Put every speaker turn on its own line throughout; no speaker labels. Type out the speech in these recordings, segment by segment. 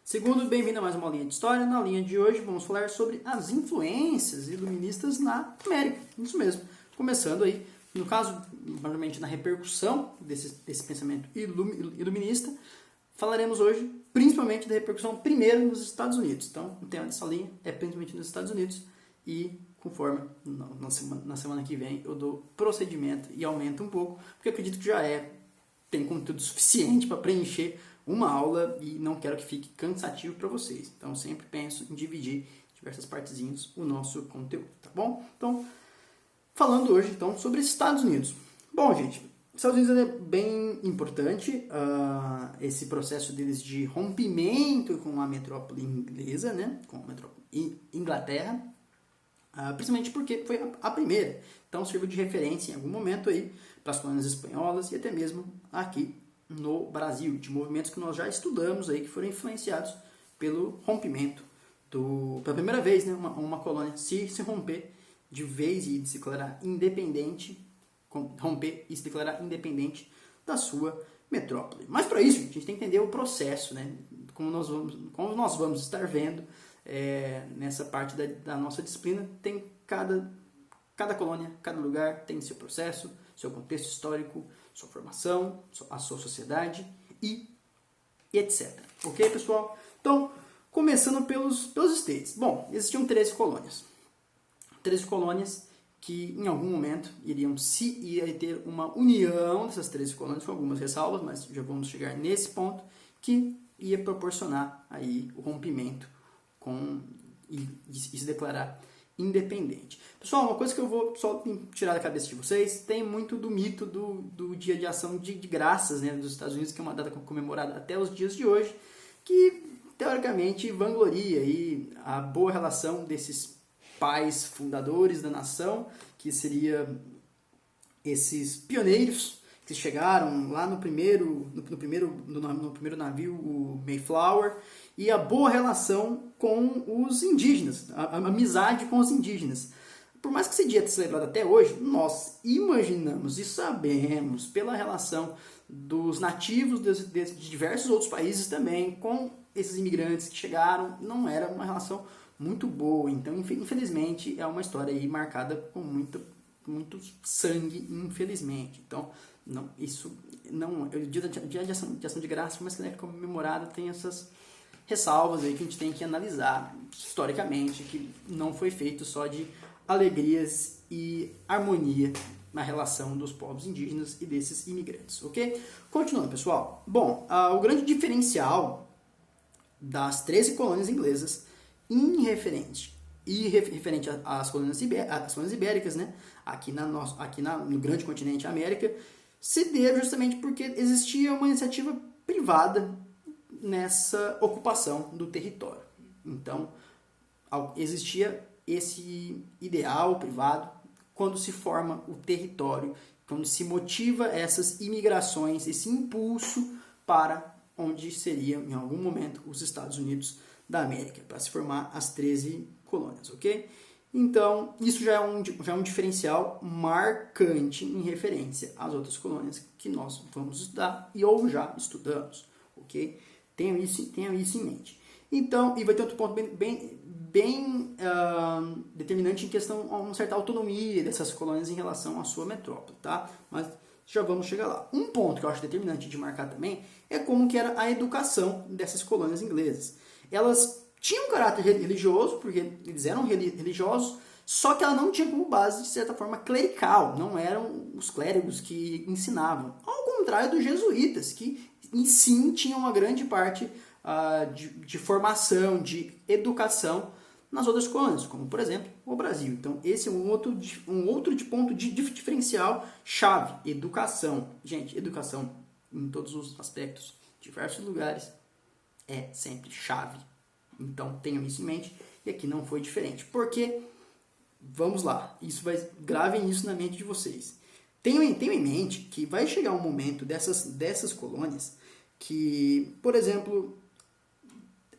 Segundo, bem-vindo a mais uma linha de história. Na linha de hoje vamos falar sobre as influências iluministas na América. Isso mesmo. Começando aí, no caso, provavelmente na repercussão desse pensamento iluminista, falaremos hoje principalmente da repercussão primeiro nos Estados Unidos. Então, o tema dessa linha é principalmente nos Estados Unidos e, conforme na semana que vem, eu dou procedimento e aumento um pouco, porque eu acredito que já tem conteúdo suficiente para preencher uma aula e não quero que fique cansativo para vocês. Então, sempre penso em dividir em diversas partezinhas o nosso conteúdo, tá bom? Então, falando hoje, então, sobre Estados Unidos. Bom, gente, Estados Unidos é bem importante esse processo deles de rompimento com a metrópole inglesa, né? Com a metrópole Inglaterra, principalmente porque foi a primeira. Então, serviu de referência em algum momento aí para as colônias espanholas e até mesmo aqui no Brasil, de movimentos que nós já estudamos aí, que foram influenciados pelo rompimento pela primeira vez, né, uma colônia se romper de vez e se declarar independente, da sua metrópole. Mas para isso, a gente tem que entender o processo, né, como nós vamos estar vendo nessa parte da nossa disciplina, tem cada colônia, cada lugar tem seu processo, seu contexto histórico, sua formação, a sua sociedade e etc. Ok, pessoal? Então, começando pelos States. Bom, existiam 13 colônias. 13 colônias que, em algum momento, ia ter uma união dessas 13 colônias, com algumas ressalvas, mas já vamos chegar nesse ponto, que ia proporcionar aí o rompimento e se declarar independente. Pessoal, uma coisa que eu vou só tirar da cabeça de vocês, tem muito do mito do Dia de Ação de Graças, né, dos Estados Unidos, que é uma data comemorada até os dias de hoje, que teoricamente vangloria aí a boa relação desses pais fundadores da nação, que seria esses pioneiros que chegaram lá no primeiro navio, o Mayflower, e a boa relação com os indígenas, a amizade com os indígenas. Por mais que esse dia tenha celebrado até hoje, nós imaginamos e sabemos pela relação dos nativos de diversos outros países também com esses imigrantes que chegaram, não era uma relação muito boa. Então, infelizmente, é uma história aí marcada com muito sangue, infelizmente. Então, o Dia de Ação de Graças, mas que é comemorado, tem essas ressalvas aí que a gente tem que analisar historicamente, que não foi feito só de alegrias e harmonia na relação dos povos indígenas e desses imigrantes, ok? Continuando, pessoal. Bom, o grande diferencial das 13 colônias inglesas referente às colônias ibéricas, né, aqui no grande continente América, se deve justamente porque existia uma iniciativa privada nessa ocupação do território. Então, existia esse ideal privado quando se forma o território, quando se motiva essas imigrações, esse impulso para onde seriam, em algum momento, os Estados Unidos da América, para se formar as 13 colônias, ok? Então, isso já é um diferencial marcante em referência às outras colônias que nós vamos estudar ou já estudamos, ok? Tenham isso em mente. Então, e vai ter outro ponto bem determinante em questão a uma certa autonomia dessas colônias em relação à sua metrópole, tá? Mas já vamos chegar lá. Um ponto que eu acho determinante de marcar também é como que era a educação dessas colônias inglesas. Elas tinham um caráter religioso, porque eles eram religiosos, só que ela não tinha como base, de certa forma, clerical. Não eram os clérigos que ensinavam. Ao contrário dos jesuítas, que em sim tinham uma grande parte de formação, de educação nas outras colônias, como, por exemplo, o Brasil. Então, esse é um outro ponto de diferencial chave. Educação. Gente, educação em todos os aspectos, diversos lugares, é sempre chave. Então, tenham isso em mente. E aqui não foi diferente. Porque, vamos lá, gravem isso na mente de vocês. Tenham em mente que vai chegar um momento dessas colônias que, por exemplo,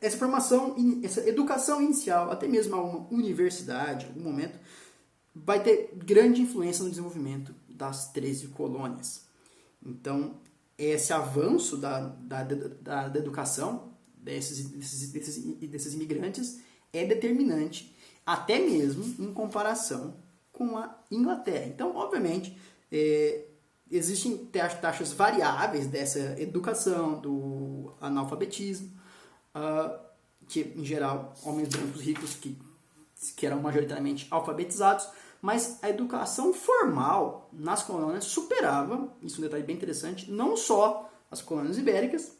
essa formação, essa educação inicial, até mesmo a uma universidade, em algum momento, vai ter grande influência no desenvolvimento das 13 colônias. Então, esse avanço da educação desses imigrantes é determinante, até mesmo em comparação com a Inglaterra. Então, obviamente, existem taxas variáveis dessa educação, do analfabetismo, que, em geral, homens brancos ricos que eram majoritariamente alfabetizados, mas a educação formal nas colônias superava, isso é um detalhe bem interessante, não só as colônias ibéricas,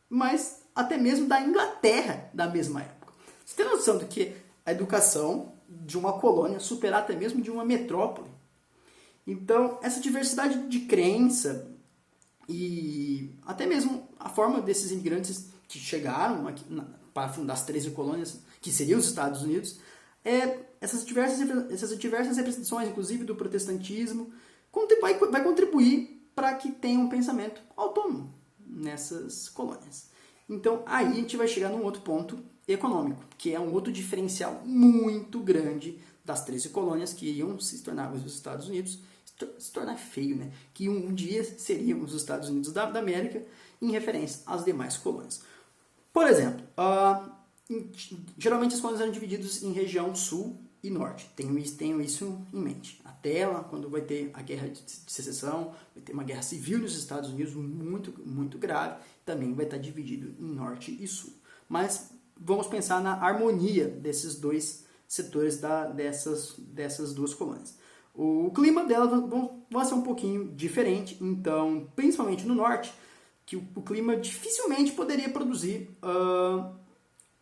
mas até mesmo da Inglaterra da mesma época. Você tem noção de que a educação de uma colônia superar até mesmo de uma metrópole? Então, essa diversidade de crença e até mesmo a forma desses imigrantes que chegaram aqui para fundar as 13 colônias, que seriam os Estados Unidos, essas diversas representações, inclusive do protestantismo, vai contribuir para que tenha um pensamento autônomo nessas colônias. Então, aí a gente vai chegar num outro ponto econômico, que é um outro diferencial muito grande das 13 colônias que iam se tornar os Estados Unidos. Se tornar feio, né? Que um dia seriam os Estados Unidos da América em referência às demais colônias. Por exemplo, geralmente as colônias eram divididas em região sul e norte. Tenho isso em mente. Até lá, quando vai ter a guerra de secessão, vai ter uma guerra civil nos Estados Unidos muito, muito grave, também vai estar dividido em norte e sul. Mas vamos pensar na harmonia desses dois setores dessas duas colônias. O clima delas vai ser um pouquinho diferente, então, principalmente no norte, que o clima dificilmente poderia produzir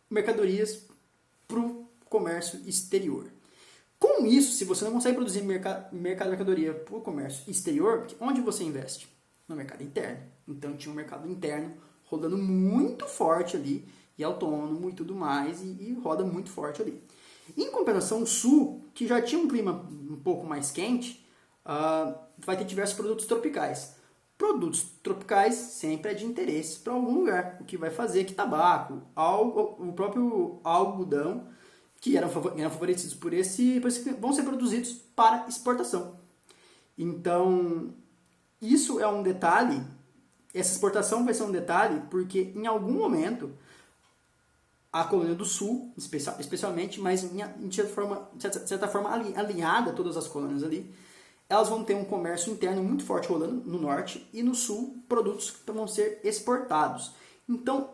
mercadorias para o comércio exterior. Com isso, se você não consegue produzir mercadoria para o comércio exterior, onde você investe? No mercado interno. Então tinha um mercado interno rodando muito forte ali, e autônomo e tudo mais, e roda muito forte ali. Em compensação, o sul, que já tinha um clima um pouco mais quente, vai ter diversos produtos tropicais. Produtos tropicais sempre é de interesse para algum lugar, o que vai fazer que tabaco, o próprio algodão, que eram favorecidos por esse vão ser produzidos para exportação. Então, isso é um detalhe, essa exportação vai ser um detalhe, porque em algum momento a colônia do sul, especialmente, mas de certa forma alinhada a todas as colônias ali, elas vão ter um comércio interno muito forte rolando no norte, e no sul produtos que vão ser exportados. Então,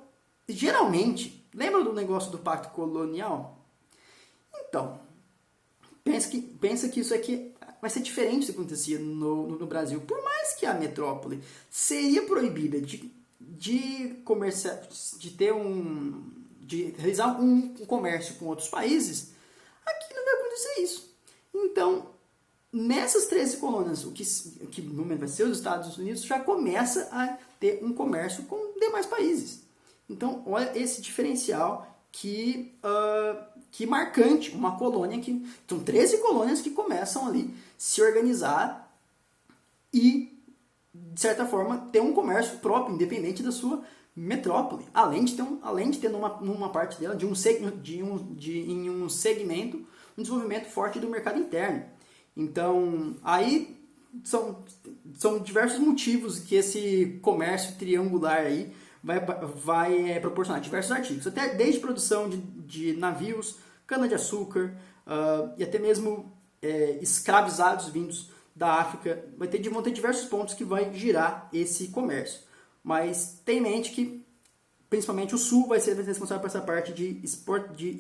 geralmente, lembra do negócio do pacto colonial? Então, pensa que isso aqui vai ser diferente do que acontecia no Brasil. Por mais que a metrópole seria proibida de realizar um comércio com outros países, aqui não vai acontecer isso. Então, nessas 13 colônias, o que no momento vai ser os Estados Unidos, já começa a ter um comércio com demais países. Então, olha esse diferencial que marcante, uma colônia que... São 13 colônias que começam ali se organizar e, de certa forma, ter um comércio próprio, independente da sua metrópole, além de ter numa parte dela em um segmento um desenvolvimento forte do mercado interno. Então, aí são diversos motivos que esse comércio triangular aí vai proporcionar diversos artigos, até desde produção de navios, cana-de-açúcar, e até mesmo escravizados vindos da África. Vão ter diversos pontos que vai girar esse comércio. Mas tem em mente que, principalmente, o sul vai ser responsável por essa parte de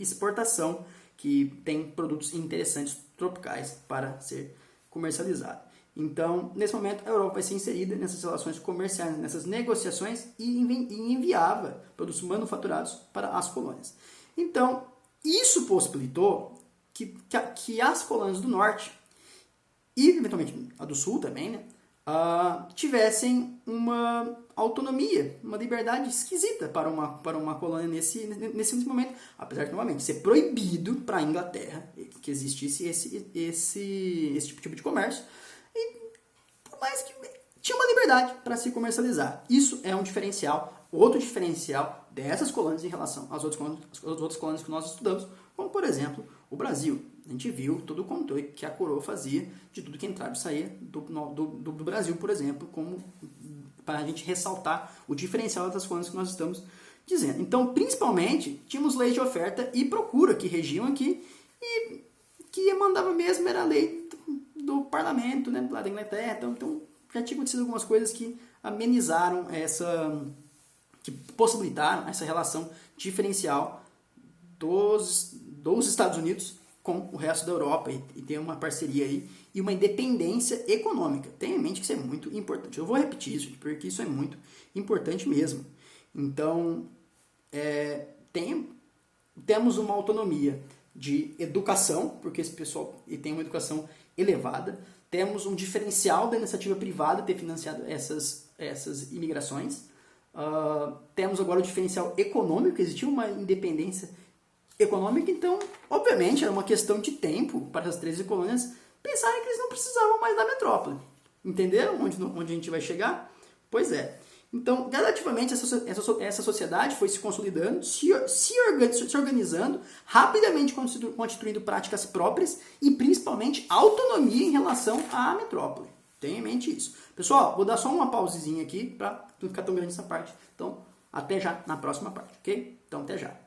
exportação, que tem produtos interessantes tropicais para ser comercializado. Então, nesse momento, a Europa vai ser inserida nessas relações comerciais, nessas negociações, e enviava produtos manufaturados para as colônias. Então, isso possibilitou que as colônias do norte, e eventualmente a do sul também, né, tivessem uma autonomia, uma liberdade esquisita para uma colônia nesse momento, apesar de, novamente, ser proibido para a Inglaterra que existisse esse tipo de comércio, e por mais que tinha uma liberdade para se comercializar. Isso é um diferencial, outro diferencial dessas colônias em relação às outras colônias que nós estudamos, como, por exemplo, o Brasil. A gente viu todo o controle que a coroa fazia de tudo que entrava e saía do Brasil, por exemplo, como para a gente ressaltar o diferencial das colônias que nós estamos dizendo. Então, principalmente, tínhamos leis de oferta e procura que regiam aqui e que mandava mesmo era a lei do parlamento, né, lá da Inglaterra. Então já tinha acontecido algumas coisas que amenizaram que possibilitaram essa relação diferencial dos Estados Unidos com o resto da Europa e ter uma parceria aí e uma independência econômica. Tenha em mente que isso é muito importante. Eu vou repetir isso, porque isso é muito importante mesmo. Então, temos uma autonomia de educação, porque esse pessoal tem uma educação elevada. Temos um diferencial da iniciativa privada ter financiado essas imigrações. Temos agora o diferencial econômico, existiu uma independência econômica, então, obviamente, era uma questão de tempo para as 13 colônias pensarem que eles não precisavam mais da metrópole. Entenderam onde a gente vai chegar? Pois é. Então, gradativamente, essa sociedade foi se consolidando, se organizando, rapidamente constituindo práticas próprias e, principalmente, autonomia em relação à metrópole. Tenha em mente isso. Pessoal, vou dar só uma pausezinha aqui para não ficar tão grande essa parte. Então, até já na próxima parte, ok? Então, até já.